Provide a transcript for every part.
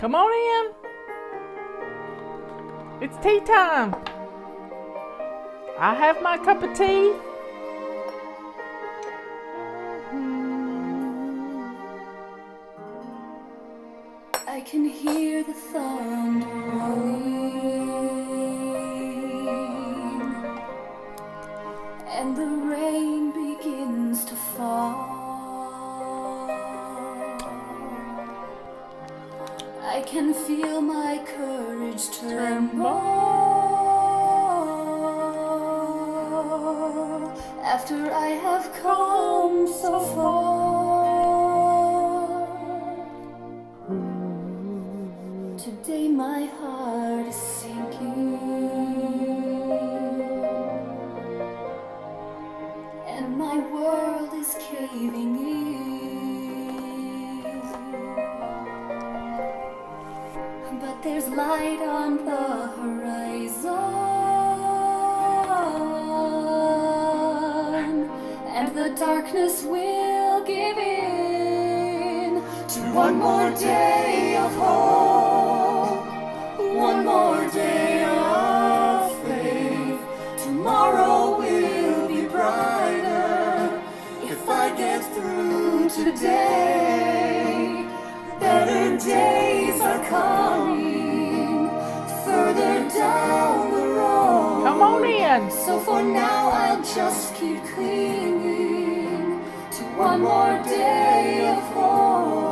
Come on in. It's tea time. I have my cup of tea. I can hear the thunder rolling, and the rain begins to fall. I can feel my courage tremble after I have come so far. Today my heart is sinking, and my world is caving in. But there's light on the horizon, and the darkness will give in to one more day of hope, one more day of faith. Tomorrow will be brighter if I get through today. Better days are coming further down the road. Come on in. So for now I'll just keep clinging to one more day of hope.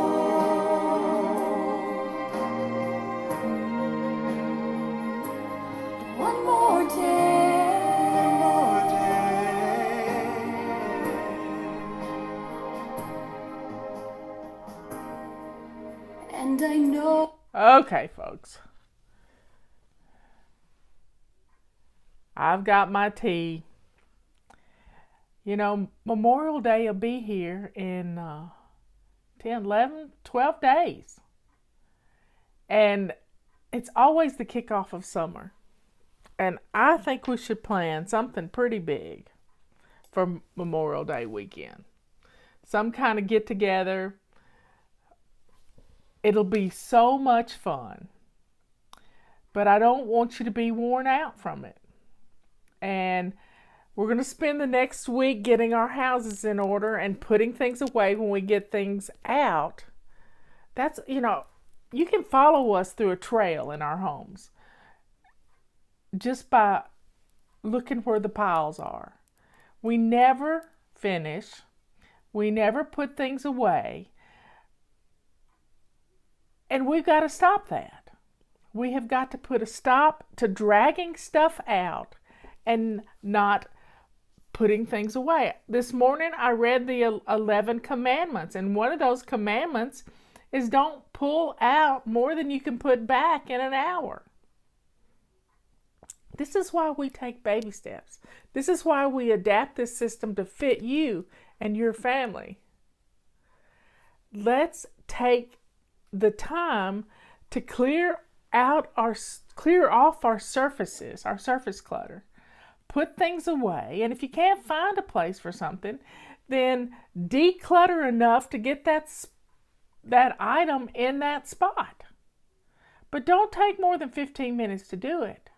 One more day. And I know. Okay, folks. I've got my tea. You know, Memorial Day will be here in 10, 11, 12 days. And it's always the kickoff of summer. And I think we should plan something pretty big for Memorial Day weekend. Some kind of get together. It'll be so much fun. But I don't want you to be worn out from it. And we're going to spend the next week getting our houses in order and putting things away when we get things out. That's, you know, you can follow us through a trail in our homes just by looking where the piles are. We never finish. We never put things away. And we've got to stop that. We have got to put a stop to dragging stuff out and not putting things away. This morning I read the 11 commandments, and one of those commandments is don't pull out more than you can put back in an hour. This is why we take baby steps. This is why we adapt this system to fit you and your family. Let's take the time to clear off our surfaces, our surface clutter. Put things away, and if you can't find a place for something, then declutter enough to get that item in that spot. But don't take more than 15 minutes to do it,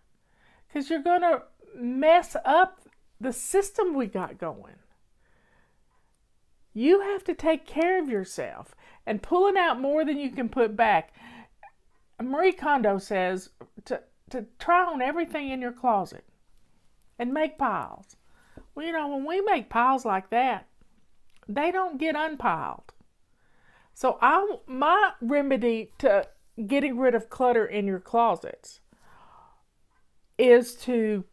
because you're going to mess up the system we got going. You have to take care of yourself, and pulling out more than you can put back. Marie Kondo says to try on everything in your closet and make piles. Well, you know, when we make piles like that, they don't get unpiled. So my remedy to getting rid of clutter in your closets is to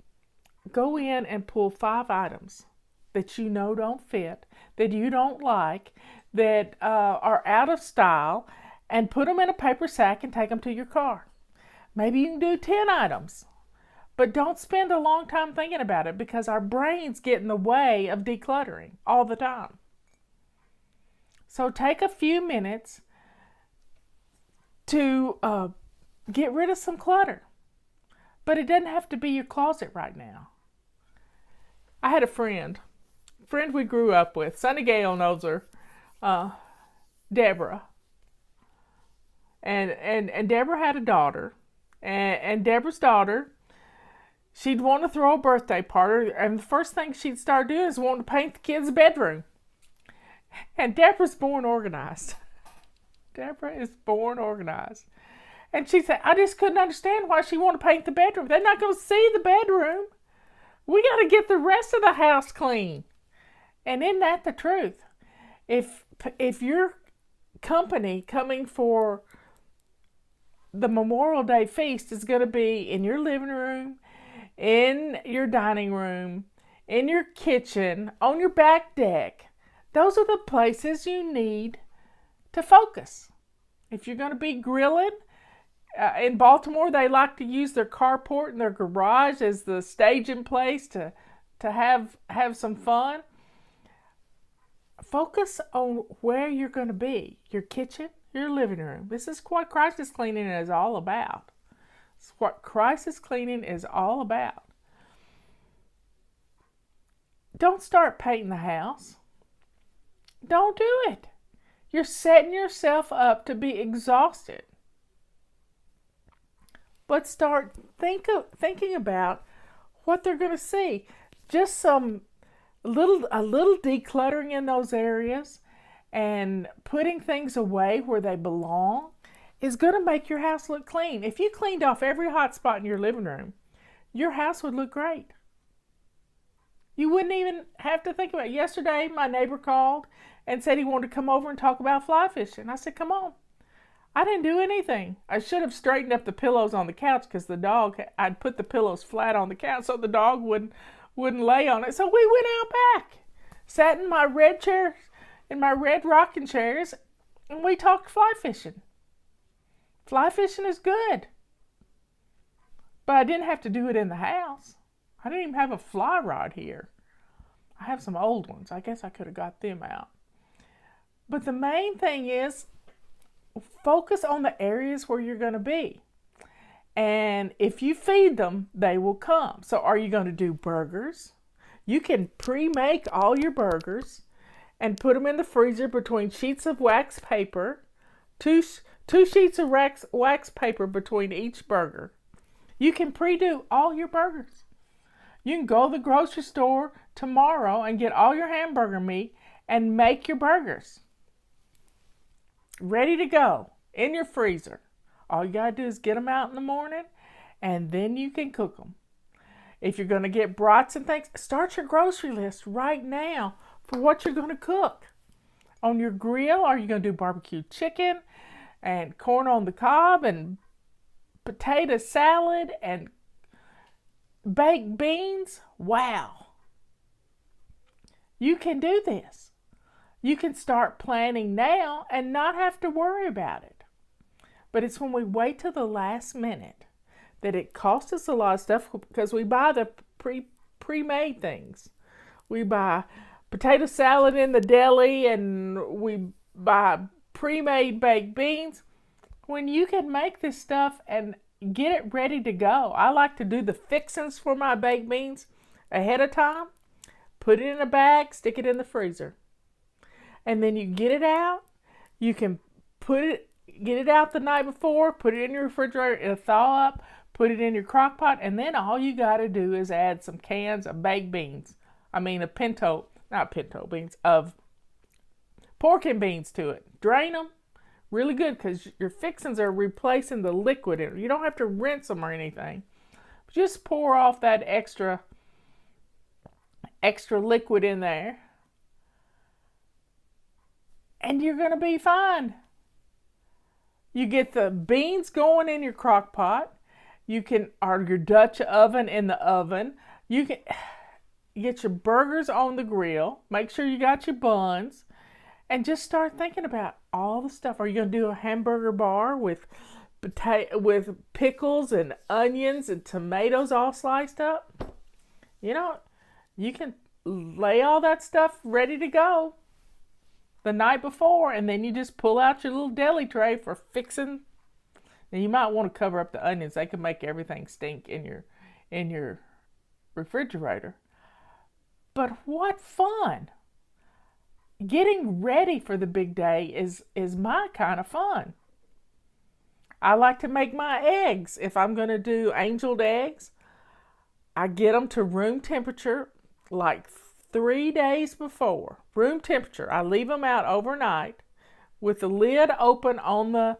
go in and pull 5 items that you know don't fit, that you don't like, that are out of style, and put them in a paper sack and take them to your car. Maybe you can do 10 items. But don't spend a long time thinking about it, because our brains get in the way of decluttering all the time. So take a few minutes to get rid of some clutter. But it doesn't have to be your closet right now. I had a friend we grew up with. Sunny Gale knows her. Deborah. and Deborah had a daughter, and Deborah's daughter, she'd want to throw a birthday party, and the first thing she'd start doing is wanting to paint the kids' bedroom. And Deborah's born organized. Deborah is born organized. And she said, I just couldn't understand why she wanted to paint the bedroom. They're not going to see the bedroom. We got to get the rest of the house clean. And isn't that the truth? If your company coming for the Memorial Day feast is going to be in your living room, in your dining room, in your kitchen, on your back deck, those are the places you need to focus. If you're going to be grilling, in Baltimore, they like to use their carport and their garage as the staging place to have some fun. Focus on where you're going to be. Your kitchen, your living room. This is what crisis cleaning is all about. It's what crisis cleaning is all about. Don't start painting the house. Don't do it. You're setting yourself up to be exhausted. But start thinking about what they're going to see. Just a little decluttering in those areas and putting things away where they belong is going to make your house look clean. If you cleaned off every hot spot in your living room, your house would look great. You wouldn't even have to think about it. Yesterday, my neighbor called and said he wanted to come over and talk about fly fishing. I said, come on. I didn't do anything. I should have straightened up the pillows on the couch because I'd put the pillows flat on the couch so the dog wouldn't lay on it. So we went out back, sat in my red chairs, in my red rocking chairs, and we talked fly fishing. Fly fishing is good. But I didn't have to do it in the house. I didn't even have a fly rod here. I have some old ones. I guess I could have got them out. But the main thing is, focus on the areas where you're going to be. And if you feed them, they will come. So are you going to do burgers? You can pre-make all your burgers and put them in the freezer between sheets of wax paper, two sheets of wax paper between each burger. You can pre-do all your burgers. You can go to the grocery store tomorrow and get all your hamburger meat and make your burgers. Ready to go in your freezer. All you gotta do is get them out in the morning and then you can cook them. If you're gonna get brats and things, start your grocery list right now for what you're gonna cook. On your grill, are you gonna do barbecue chicken and corn on the cob and potato salad and baked beans? Wow. You can do this. You can start planning now and not have to worry about it. But it's when we wait till the last minute that it costs us a lot of stuff because we buy the pre-made things. We buy potato salad in the deli and we buy pre-made baked beans. When you can make this stuff and get it ready to go. I like to do the fixings for my baked beans ahead of time. Put it in a bag, stick it in the freezer. And then you get it out. You can get it out the night before, put it in your refrigerator, it'll thaw up, put it in your crock pot, and then all you got to do is add some cans of baked beans. Of pork and beans to it. Drain them really good because your fixings are replacing the liquid in it. You don't have to rinse them or anything. Just pour off that extra liquid in there. And you're going to be fine. You get the beans going in your crock pot. Or your Dutch oven in the oven. You can get your burgers on the grill. Make sure you got your buns. And just start thinking about all the stuff. Are you going to do a hamburger bar with pickles and onions and tomatoes all sliced up? You know, you can lay all that stuff ready to go the night before, and then you just pull out your little deli tray for fixing. Now you might want to cover up the onions. They can make everything stink in your refrigerator. But what fun! Getting ready for the big day is my kind of fun. I like to make my eggs. If I'm going to do angeled eggs, I get them to room temperature like 3 days before. Room temperature. I leave them out overnight with the lid open and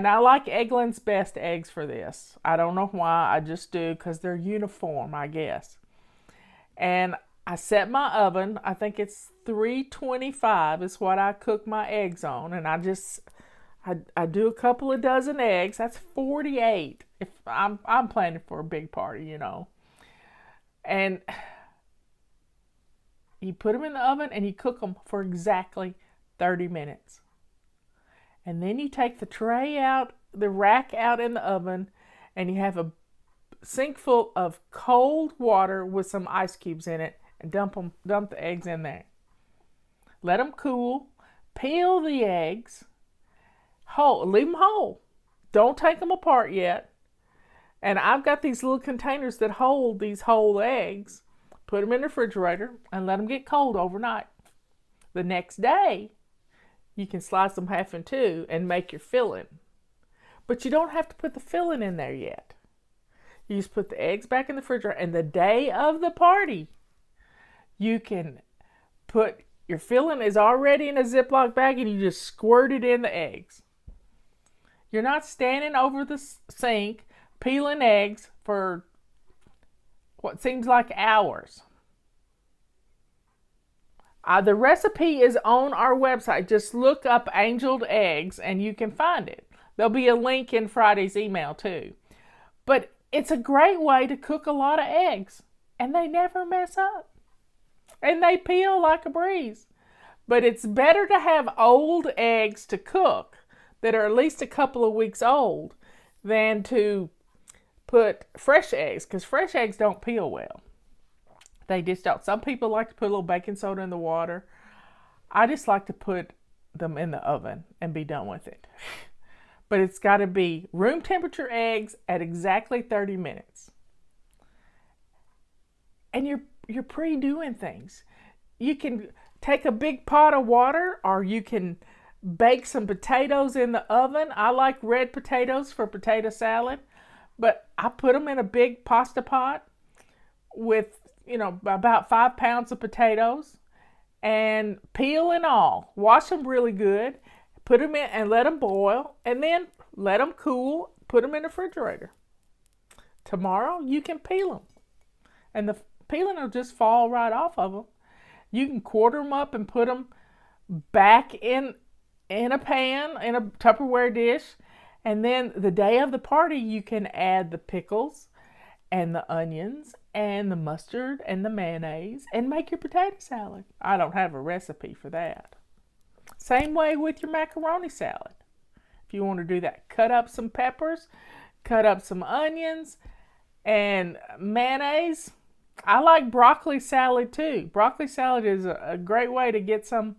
I like Eggland's Best eggs for this. I don't know why, I just do because they're uniform, I guess. And I set my oven, I think it's 325 is what I cook my eggs on, and I do a couple of dozen eggs. That's 48 if I'm planning for a big party, you know. And you put them in the oven and you cook them for exactly 30 minutes. And then you take the tray out, the rack out in the oven, and you have a sink full of cold water with some ice cubes in it, and dump the eggs in there. Let them cool. Peel the eggs whole. Leave them whole. Don't take them apart yet. And I've got these little containers that hold these whole eggs. Put them in the refrigerator and let them get cold overnight. The next day, you can slice them half in two and make your filling. But you don't have to put the filling in there yet. You just put the eggs back in the refrigerator, and the day of the party, you can put your filling is already in a Ziploc bag and you just squirt it in the eggs. You're not standing over the sink peeling eggs for what seems like hours. The recipe is on our website. Just look up angeled eggs and you can find it. There'll be a link in Friday's email too. But it's a great way to cook a lot of eggs, and they never mess up. And they peel like a breeze. But it's better to have old eggs to cook that are at least a couple of weeks old than to put fresh eggs, because fresh eggs don't peel well. They just don't. Some people like to put a little baking soda in the water. I just like to put them in the oven and be done with it. But it's got to be room temperature eggs at exactly 30 minutes. And you're pre-doing things. You can take a big pot of water, or you can bake some potatoes in the oven. I like red potatoes for potato salad, but I put them in a big pasta pot with, about 5 pounds of potatoes, and peel and all. Wash them really good. Put them in and let them boil, and then let them cool. Put them in the refrigerator. Tomorrow you can peel them, and the peeling will just fall right off of them. You can quarter them up and put them back in a pan, in a Tupperware dish, and then the day of the party you can add the pickles and the onions and the mustard and the mayonnaise and make your potato salad. I don't have a recipe for that. Same way with your macaroni salad. If you want to do that, cut up some peppers, cut up some onions, and mayonnaise. I like broccoli salad too. Broccoli salad is a great way to get some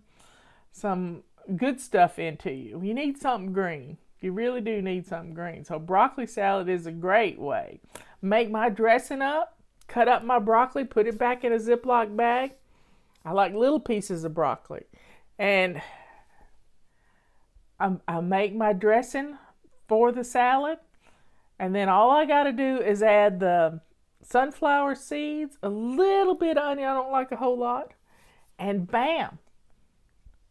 good stuff into you. You need something green. You really do need something green. So broccoli salad is a great way. Make my dressing up, cut up my broccoli, put it back in a Ziploc bag. I like little pieces of broccoli. And I make my dressing for the salad. And then all I got to do is add the sunflower seeds, a little bit of onion, I don't like a whole lot, and bam,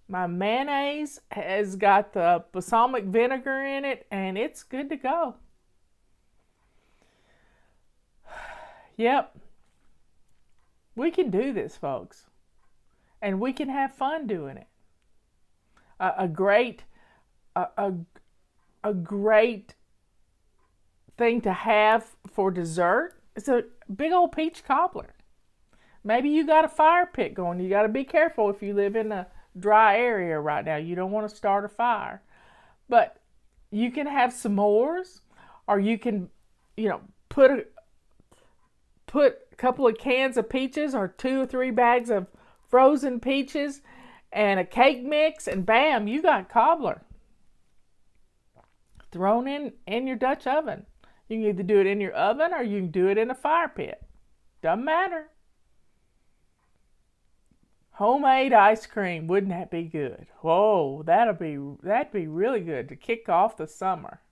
my mayonnaise has got the balsamic vinegar in it, and it's good to go. Yep, we can do this, folks, and we can have fun doing it. A great thing to have for dessert. It's a big old peach cobbler. Maybe you got a fire pit going. You got to be careful if you live in a dry area right now. You don't want to start a fire. But you can have s'mores, or you can, put a couple of cans of peaches or 2 or 3 bags of frozen peaches and a cake mix, and bam, you got cobbler thrown in your Dutch oven. You can either do it in your oven or you can do it in a fire pit. Doesn't matter. Homemade ice cream, wouldn't that be good? Whoa, that'd be really good to kick off the summer.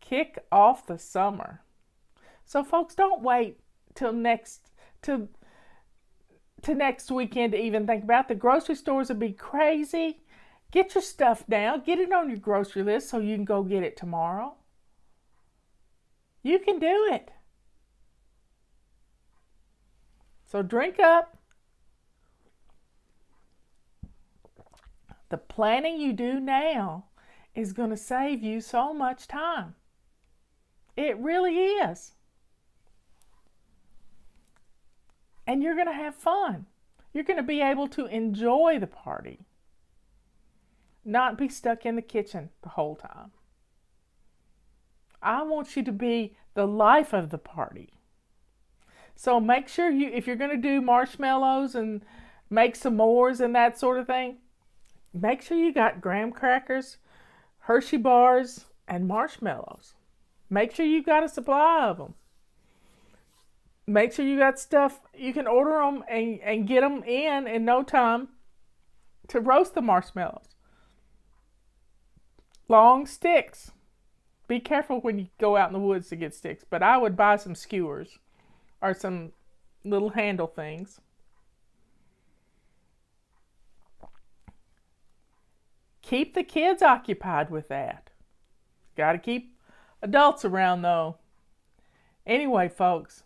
Kick off the summer. So folks, don't wait till next weekend to even think about it. The grocery stores will be crazy. Get your stuff now. Get it on your grocery list so you can go get it tomorrow. You can do it. So drink up. The planning you do now is going to save you so much time. It really is. And you're going to have fun. You're going to be able to enjoy the party. Not be stuck in the kitchen the whole time. I want you to be the life of the party. So make sure if you're going to do marshmallows and make s'mores and that sort of thing, make sure you got graham crackers, Hershey bars, and marshmallows. Make sure you got a supply of them. Make sure you got stuff, you can order them and get them in no time to roast the marshmallows. Long sticks. Be careful when you go out in the woods to get sticks, but I would buy some skewers or some little handle things. Keep the kids occupied with that. Got to keep adults around though. Anyway, folks,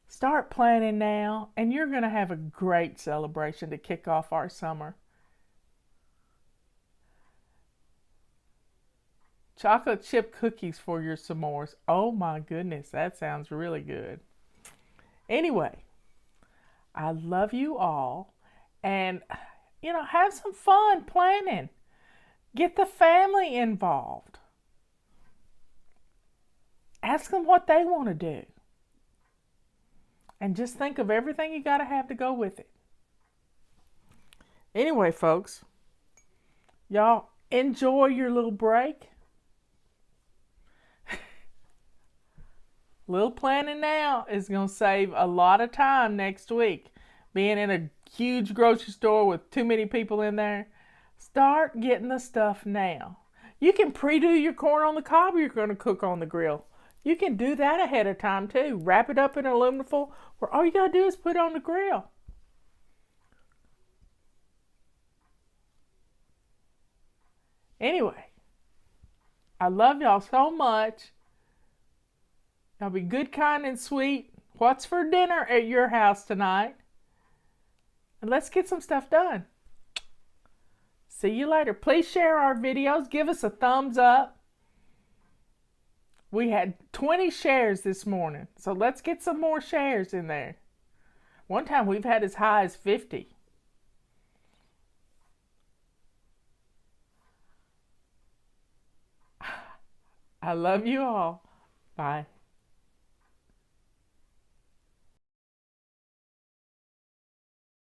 start planning now, and you're going to have a great celebration to kick off our summer. Chocolate chip cookies for your s'mores. Oh my goodness, that sounds really good. Anyway, I love you all, and have some fun planning. Get the family involved. Ask them what they want to do. And just think of everything you got to have to go with it. Anyway, folks, y'all enjoy your little break. Little planning now is going to save a lot of time next week. Being in a huge grocery store with too many people in there. Start getting the stuff now. You can pre-do your corn on the cob you're going to cook on the grill. You can do that ahead of time too. Wrap it up in aluminum foil where all you got to do is put it on the grill. Anyway, I love y'all so much. Y'all be good, kind, and sweet. What's for dinner at your house tonight? And let's get some stuff done. See you later. Please share our videos. Give us a thumbs up. We had 20 shares this morning, so let's get some more shares in there. One time we've had as high as 50. I love you all. Bye.